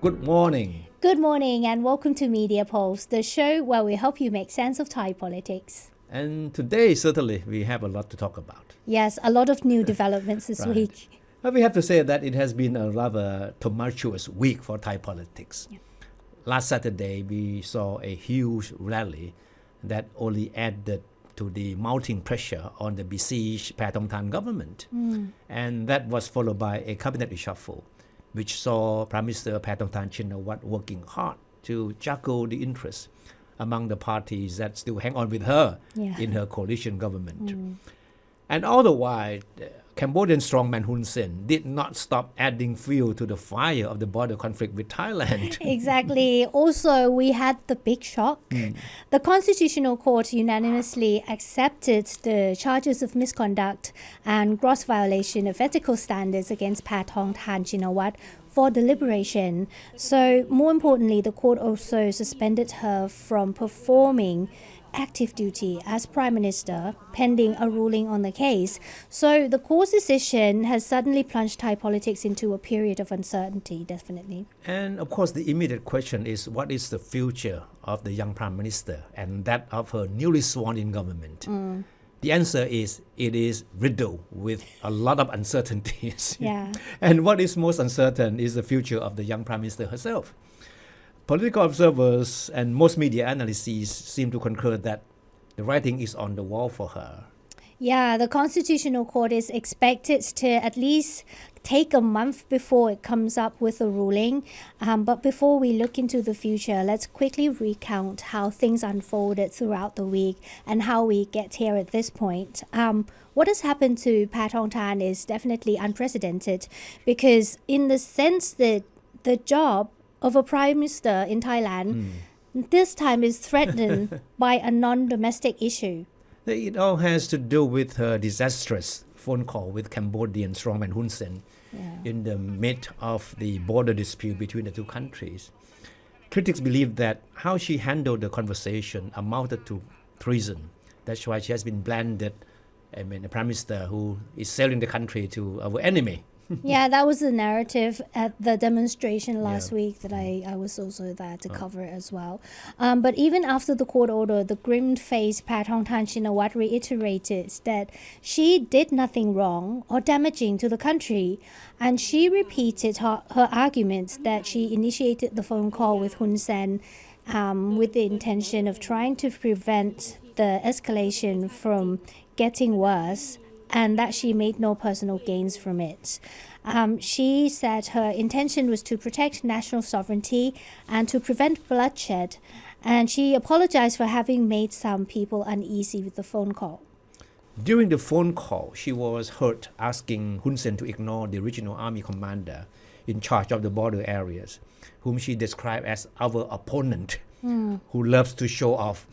Good morning. Good morning and welcome to Media Pulse, the show where we help you make sense of Thai politics. And today, certainly, we have a lot to talk about. Yes, a lot of new developments this week. But we have to say that it has been a rather tumultuous week for Thai politics. Yeah. Last Saturday, we saw a huge rally that only added to the mounting pressure on the besieged Paetongtarn government. And that was followed by a cabinet reshuffle, which saw Prime Minister Paetongtarn Shinawatra working hard to juggle the interests among the parties that still hang on with her in her coalition government. And all the while, Cambodian strongman Hun Sen did not stop adding fuel to the fire of the border conflict with Thailand. Exactly. Also, we had the big shock. The Constitutional Court unanimously accepted the charges of misconduct and gross violation of ethical standards against Paetongtarn Shinawatra for deliberation. So, more importantly, the court also suspended her from performing active duty as Prime Minister pending a ruling on the case. So the court's decision has suddenly plunged Thai politics into a period of uncertainty, definitely. And of course, the immediate question is, what is the future of the young Prime Minister and that of her newly sworn-in government? The answer is, it is riddled with a lot of uncertainties. And what is most uncertain is the future of the young Prime Minister herself. Political observers and most media analysts seem to concur that the writing is on the wall for her. Yeah, the Constitutional Court is expected to at least take a month before it comes up with a ruling. But before we look into the future, let's quickly recount how things unfolded throughout the week and how we get here at this point. What has happened to Paetongtarn is definitely unprecedented because in the sense that the job of a Prime Minister in Thailand, this time is threatened by a non-domestic issue. It all has to do with her disastrous phone call with Cambodian strongman Hun Sen in the midst of the border dispute between the two countries. Critics believe that how she handled the conversation amounted to treason. That's why she has been branded a Prime Minister who is selling the country to our enemy. Yeah, that was the narrative at the demonstration last week that I was also there to cover as well. But even after the court order, the grim-faced Paetongtarn Shinawatra reiterated that she did nothing wrong or damaging to the country. And she repeated her argument that she initiated the phone call with Hun Sen with the intention of trying to prevent the escalation from getting worse, and that she made no personal gains from it. She said her intention was to protect national sovereignty and to prevent bloodshed, and she apologized for having made some people uneasy with the phone call. During the phone call, she was heard asking Hun Sen to ignore the regional army commander in charge of the border areas, whom she described as our opponent, who loves to show off.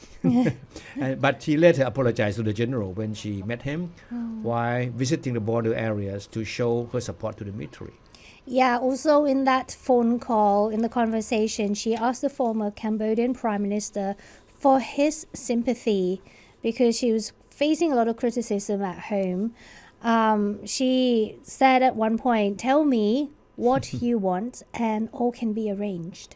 But she later apologized to the general when she met him while visiting the border areas to show her support to the military. Yeah, also in that phone call, in the conversation, she asked the former Cambodian Prime Minister for his sympathy because she was facing a lot of criticism at home. She said at one point, "Tell me what you want and all can be arranged."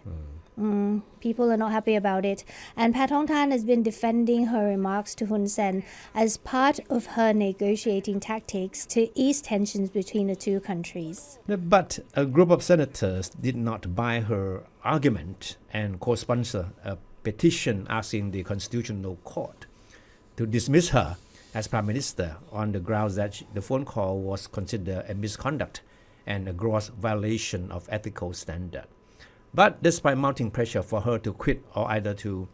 People are not happy about it. And Paetongtarn has been defending her remarks to Hun Sen as part of her negotiating tactics to ease tensions between the two countries. But a group of senators did not buy her argument and co-sponsor a petition asking the Constitutional Court to dismiss her as Prime Minister on the grounds that the phone call was considered a misconduct and a gross violation of ethical standard. But despite mounting pressure for her to quit or either to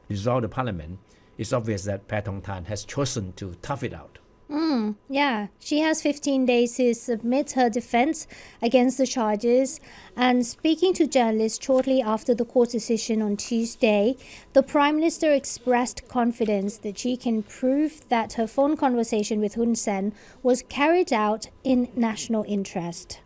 dissolve the parliament, it's obvious that Paetongtarn has chosen to tough it out. Yeah, she has 15 days to submit her defense against the charges. And speaking to journalists shortly after the court decision on Tuesday, the Prime Minister expressed confidence that she can prove that her phone conversation with Hun Sen was carried out in national interest.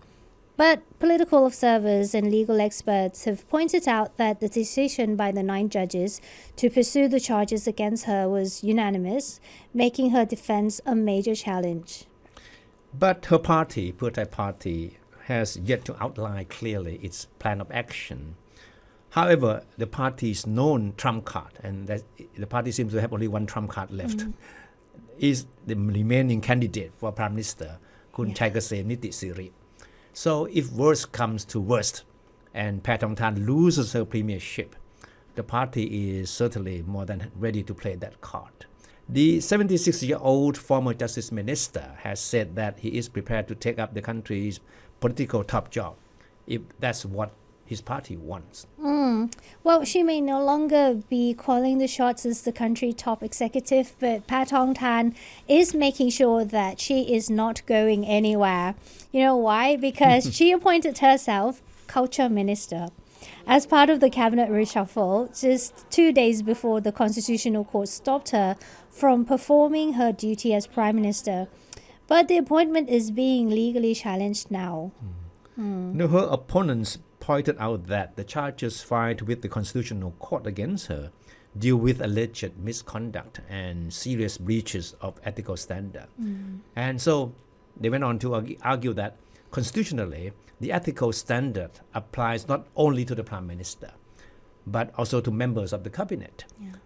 But political observers and legal experts have pointed out that the decision by the 9 judges to pursue the charges against her was unanimous, making her defense a major challenge. But her party, Thai Party, has yet to outline clearly its plan of action. However, the party's known trump card, and the party seems to have only one trump card left, is the remaining candidate for Prime Minister, Kun Chaikasem Nitisiri. So if worst comes to worst, and Paetongtarn loses her premiership, the party is certainly more than ready to play that card. The 76-year-old former Justice Minister has said that he is prepared to take up the country's political top job, if that's what his party wants. Well, she may no longer be calling the shots as the country top executive, but Paetongtarn is making sure that she is not going anywhere. You know why? Because she appointed herself Culture Minister as part of the cabinet reshuffle just 2 days before the Constitutional Court stopped her from performing her duty as Prime Minister. But the appointment is being legally challenged now. Now, her opponents pointed out that the charges filed with the Constitutional Court against her deal with alleged misconduct and serious breaches of ethical standard. And so they went on to argue that constitutionally, the ethical standard applies not only to the Prime Minister, but also to members of the cabinet.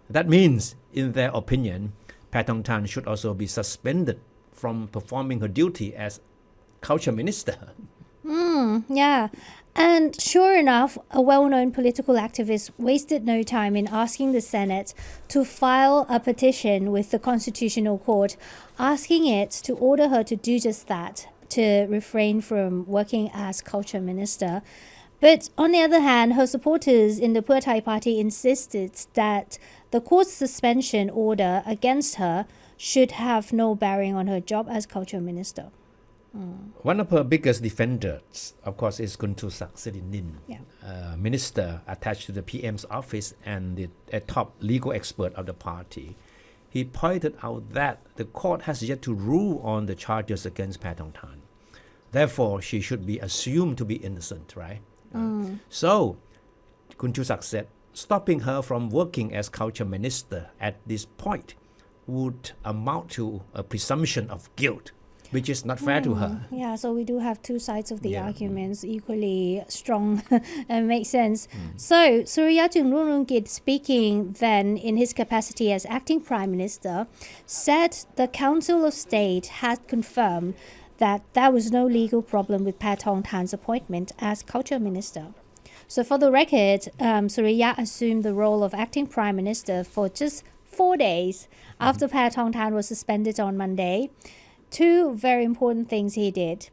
That means, in their opinion, Paetongtarn should also be suspended from performing her duty as Culture Minister. Yeah. And sure enough, a well-known political activist wasted no time in asking the Senate to file a petition with the Constitutional Court, asking it to order her to do just that, to refrain from working as Culture Minister. But on the other hand, her supporters in the Thai party insisted that the court's suspension order against her should have no bearing on her job as Culture Minister. One of her biggest defenders, of course, is Thaksin, minister attached to the PM's office and a top legal expert of the party. He pointed out that the court has yet to rule on the charges against Paetongtarn. Therefore, she should be assumed to be innocent, right? So, Kun Chusak said, stopping her from working as Culture Minister at this point would amount to a presumption of guilt, which is not fair to her. Yeah, so we do have two sides of the arguments equally strong and make sense. So Surya Jungrunrungkit, speaking then in his capacity as acting Prime Minister, said the Council of State had confirmed that there was no legal problem with Paetongtarn's appointment as Culture Minister. So for the record, Surya assumed the role of acting Prime Minister for just 4 days after Paetongtarn was suspended on Monday. Two very important things he did.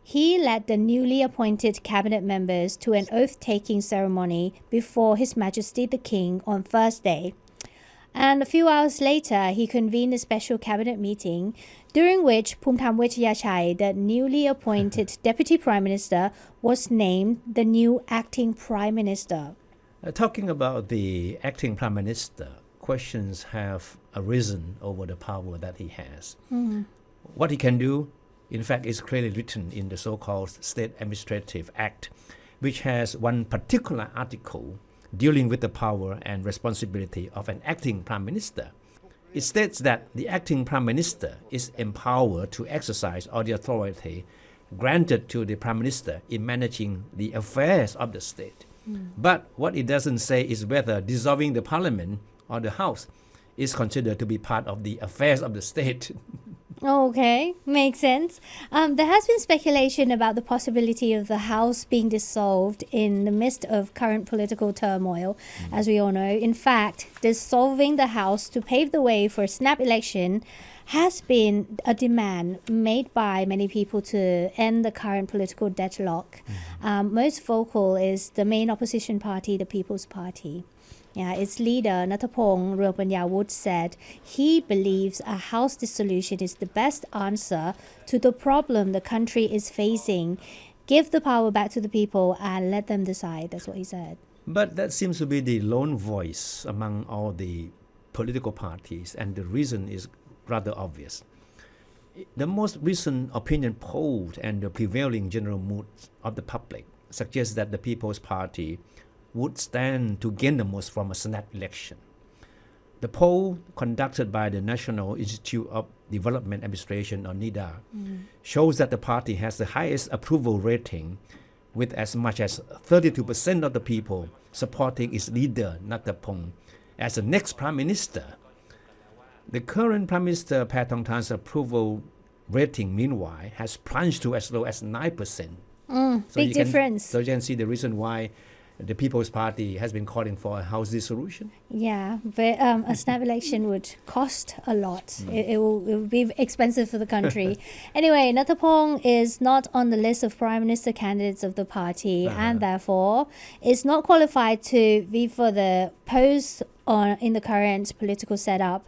He led the newly appointed cabinet members to an oath-taking ceremony before His Majesty the King on Thursday. And a few hours later, he convened a special cabinet meeting during which Phumtham Wechayachai, the newly appointed Deputy Prime Minister, was named the new acting Prime Minister. Talking about the acting Prime Minister, questions have arisen over the power that he has. What he can do, in fact, is clearly written in the so-called State Administrative Act, which has one particular article dealing with the power and responsibility of an acting Prime Minister. It states that the acting Prime Minister is empowered to exercise all the authority granted to the Prime Minister in managing the affairs of the state. But what it doesn't say is whether dissolving the Parliament or the House is considered to be part of the affairs of the state. Okay, makes sense. There has been speculation about the possibility of the House being dissolved in the midst of current political turmoil, as we all know. In fact, dissolving the House to pave the way for a snap election has been a demand made by many people to end the current political deadlock. Most vocal is the main opposition party, the People's Party. Its leader, Nathapong Ruapanyawut, said he believes a house dissolution is the best answer to the problem the country is facing. Give the power back to the people and let them decide. That's what he said. But that seems to be the lone voice among all the political parties, and the reason is rather obvious. The most recent opinion poll and the prevailing general mood of the public suggests that the People's Party would stand to gain the most from a snap election. The poll conducted by the National Institute of Development Administration, or NIDA, shows that the party has the highest approval rating, with as much as 32% of the people supporting its leader, Nattapong, as the next prime minister. The current Prime Minister Paetongtarn's approval rating, meanwhile, has plunged to as low as 9%. Big difference. So you can see the reason why the People's Party has been calling for a house dissolution. Yeah, but a snap election would cost a lot. It will be expensive for the country. Anyway, Nattapong is not on the list of prime minister candidates of the party and therefore is not qualified to be for the post in the current political setup.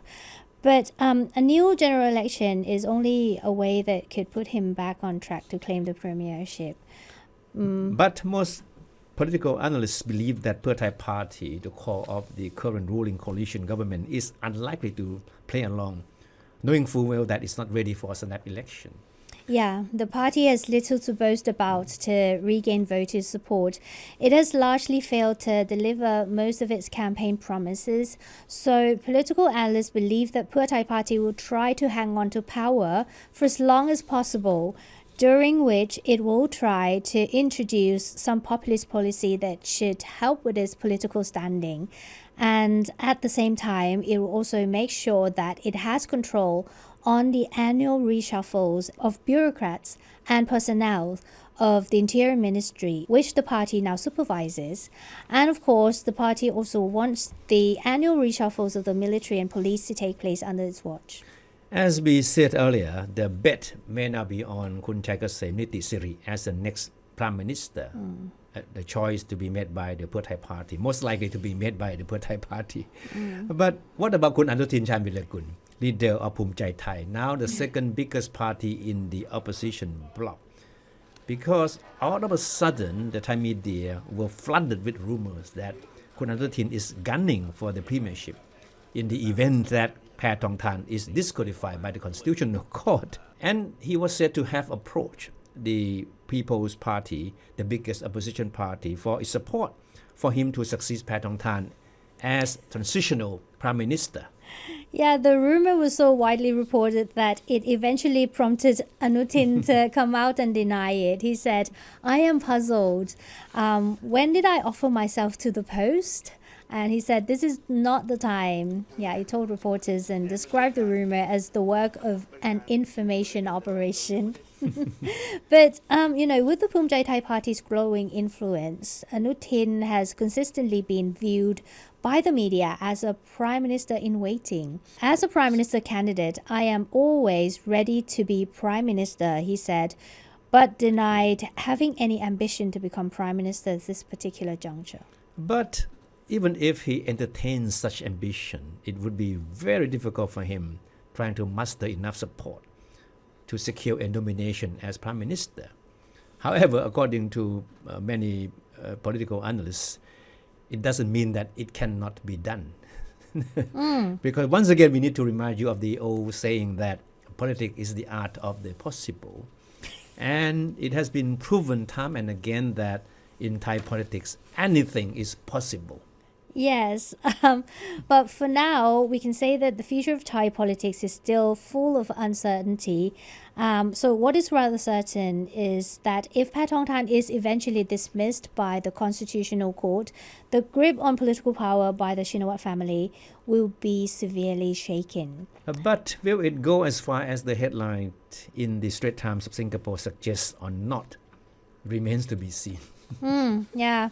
But a new general election is only a way that could put him back on track to claim the premiership. But most political analysts believe that Pheu Thai Party, the core of the current ruling coalition government, is unlikely to play along, knowing full well that it's not ready for a snap election. Yeah, the party has little to boast about to regain voters' support. It has largely failed to deliver most of its campaign promises. So political analysts believe that Pheu Thai Party will try to hang on to power for as long as possible, during which it will try to introduce some populist policy that should help with its political standing. And at the same time, it will also make sure that it has control on the annual reshuffles of bureaucrats and personnel of the Interior Ministry, which the party now supervises. And of course, the party also wants the annual reshuffles of the military and police to take place under its watch. As we said earlier, the bet may now be on Kun Thaksin Nitisiri as the next Prime Minister. The choice to be made by the Pheu Thai Party, most likely to be made by the Pheu Thai Party. But what about Kun Anuthin Chanvirakul, leader of Thepchai Thai, now the second biggest party in the opposition bloc? Because all of a sudden, the Thai media were flooded with rumors that Kun Anuthin is gunning for the premiership in the event that Paetongtarn is disqualified by the Constitutional Court. And he was said to have approached the People's Party, the biggest opposition party, for its support for him to succeed Paetongtarn as transitional prime minister. Yeah, the rumor was so widely reported that it eventually prompted Anuthin to come out and deny it. He said, "I am puzzled. When did I offer myself to the post?" And he said, "This is not the time." Yeah, he told reporters and described the rumor as the work of an information operation. But, with the Pheu Thai Party's growing influence, Anuthin has consistently been viewed by the media as a prime minister in waiting. As a prime minister candidate, I am always ready to be prime minister, he said, but denied having any ambition to become prime minister at this particular juncture. But even if he entertains such ambition, it would be very difficult for him trying to muster enough support to secure a nomination as prime minister. However, according to many political analysts, it doesn't mean that it cannot be done. Because once again, we need to remind you of the old saying that politics is the art of the possible. And it has been proven time and again that in Thai politics, anything is possible. Yes, but for now, we can say that the future of Thai politics is still full of uncertainty. So what is rather certain is that if Paetongtarn is eventually dismissed by the Constitutional Court, the grip on political power by the Shinawatra family will be severely shaken. But will it go as far as the headline in the Straits Times of Singapore suggests or not? Remains to be seen. Yeah.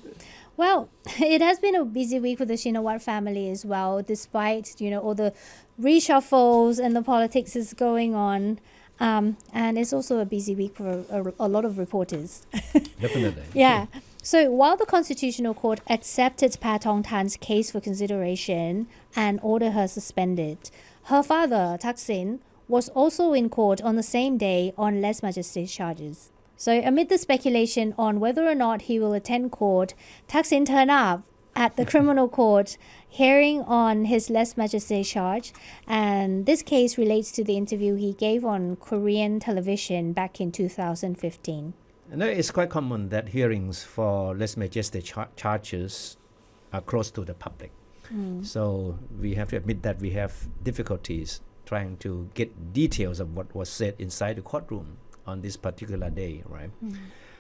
Well, it has been a busy week for the Shinawatra family as well, despite, all the reshuffles and the politics is going on. And it's also a busy week for a lot of reporters. Definitely. Yeah. So while the Constitutional Court accepted Paetongtarn's case for consideration and ordered her suspended, her father, Thaksin, was also in court on the same day on lèse-majesté charges. So amid the speculation on whether or not he will attend court, Thaksin turned up at the criminal court hearing on his lèse-majesté charge. And this case relates to the interview he gave on Korean television back in 2015. And it's quite common that hearings for lèse-majesté charges are close to the public. So we have to admit that we have difficulties trying to get details of what was said inside the courtroom on this particular day, right?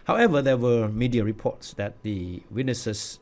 However, there were media reports that the witnesses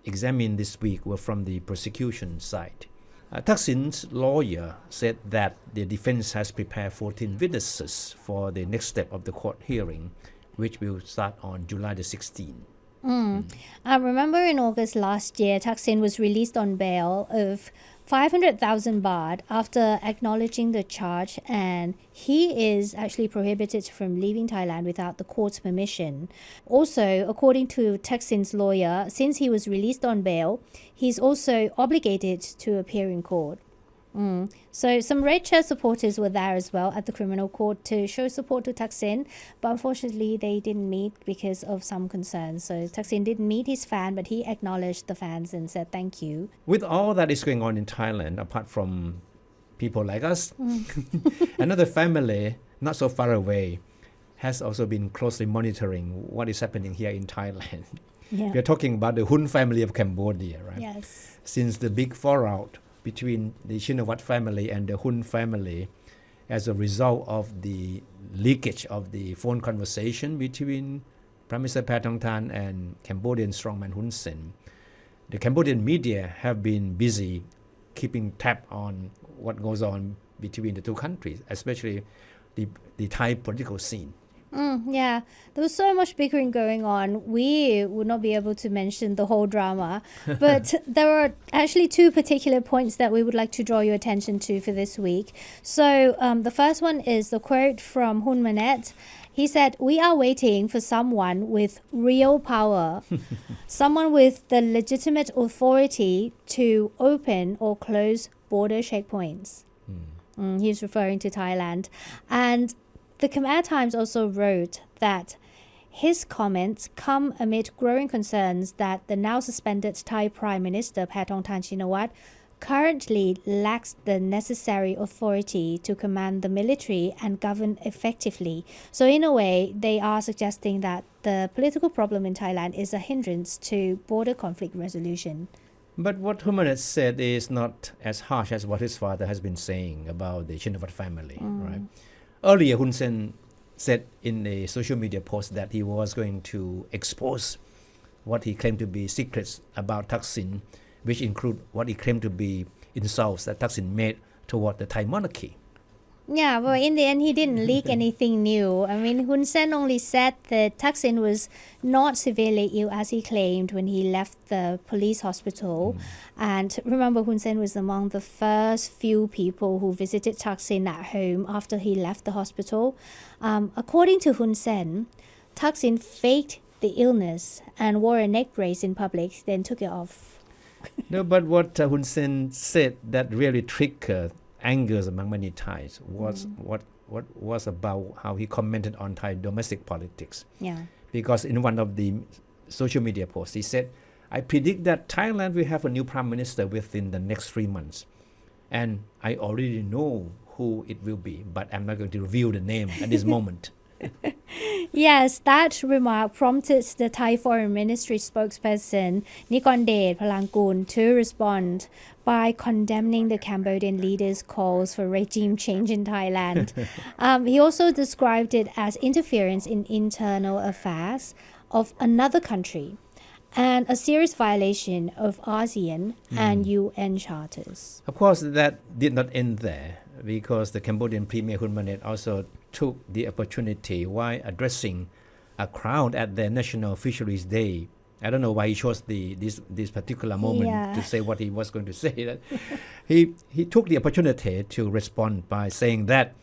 examined this week were from the prosecution side. Thaksin's lawyer said that the defense has prepared 14 witnesses for the next step of the court hearing, which will start on July the 16th. I remember in August last year, Thaksin was released on bail of 500,000 baht after acknowledging the charge, and he is actually prohibited from leaving Thailand without the court's permission. Also, according to Thaksin's lawyer, since he was released on bail, he's also obligated to appear in court. So some Red Chair supporters were there as well at the criminal court to show support to Thaksin, but unfortunately they didn't meet because of some concerns. So Thaksin didn't meet his fan, but he acknowledged the fans and said thank you. With all that is going on in Thailand, apart from people like us, another family not so far away has also been closely monitoring what is happening here in Thailand. Yeah. We are talking about the Hun family of Cambodia, right? Yes. Since the big fallout between the Shinawatra family and the Hun family as a result of the leakage of the phone conversation between Prime Minister Paetongtarn and Cambodian strongman Hun Sen. The Cambodian media have been busy keeping tab on what goes on between the two countries, especially the Thai political scene. Yeah, there was so much bickering going on. We would not be able to mention the whole drama, but there are actually two particular points that we would like to draw your attention to for this week. So the first one is the quote from Hun Manet. He said, "We are waiting for someone with real power, someone with the legitimate authority to open or close border checkpoints." He's referring to Thailand. And the Khmer Times also wrote that his comments come amid growing concerns that the now suspended Thai Prime Minister Paetongtarn Shinawatra currently lacks the necessary authority to command the military and govern effectively. So in a way, they are suggesting that the political problem in Thailand is a hindrance to border conflict resolution. But what Humanet said is not as harsh as what his father has been saying about the Shinawatra family, right? Earlier, Hun Sen said in a social media post that he was going to expose what he claimed to be secrets about Thaksin, which include what he claimed to be insults that Thaksin made toward the Thai monarchy. Yeah, but in the end, he didn't leak anything new. I mean, Hun Sen only said that Thaksin was not severely ill as he claimed when he left the police hospital. And remember, Hun Sen was among the first few people who visited Thaksin at home after he left the hospital. According to Hun Sen, Thaksin faked the illness and wore a neck brace in public, then took it off. No, but what Hun Sen said that really triggered angers among many Thais was what was about how he commented on Thai domestic politics. Yeah. Because in one of the social media posts, he said, "I predict that Thailand will have a new prime minister within the next 3 months. And I already know who it will be, but I'm not going to reveal the name at this moment." Yes, that remark prompted the Thai Foreign Ministry spokesperson Nikondet Phalangkul to respond by condemning the Cambodian leader's calls for regime change in Thailand. He also described it as interference in internal affairs of another country and a serious violation of ASEAN and UN charters. Of course, that did not end there, because the Cambodian Premier Hun Manet also took the opportunity while addressing a crowd at their National Fisheries Day. I don't know why he chose this particular moment to say what he was going to say. That he took the opportunity to respond by saying that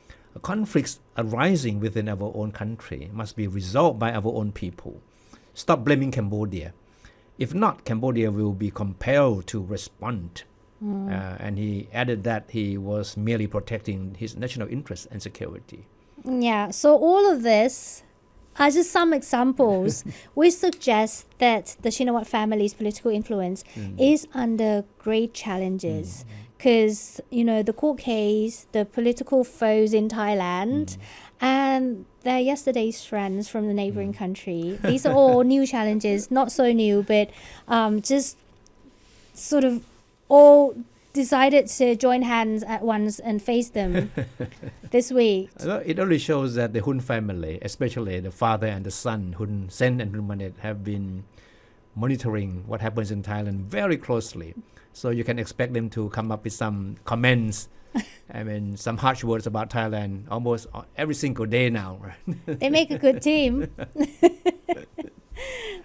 conflicts arising within our own country must be resolved by our own people. Stop blaming Cambodia. If not, Cambodia will be compelled to respond. And he added that he was merely protecting his national interest and security. Yeah, so all of this are just some examples which suggest that the Shinawatra family's political influence is under great challenges. Because, the court case, the political foes in Thailand, and their yesterday's friends from the neighboring country. These are all new challenges, not so new, but just sort of all decided to join hands at once and face them this week. Well, it only shows that the Hun family, especially the father and the son, Hun Sen and Hun Manet, have been monitoring what happens in Thailand very closely. So you can expect them to come up with some comments, some harsh words about Thailand almost every single day now. They make a good team.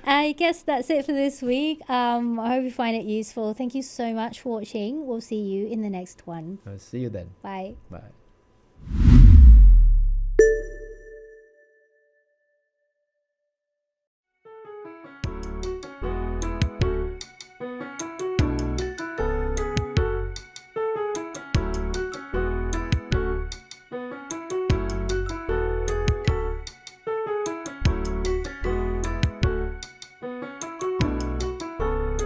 I guess that's it for this week. I hope you find it useful. Thank you so much for watching. We'll see you in the next one. See you then. Bye. Bye.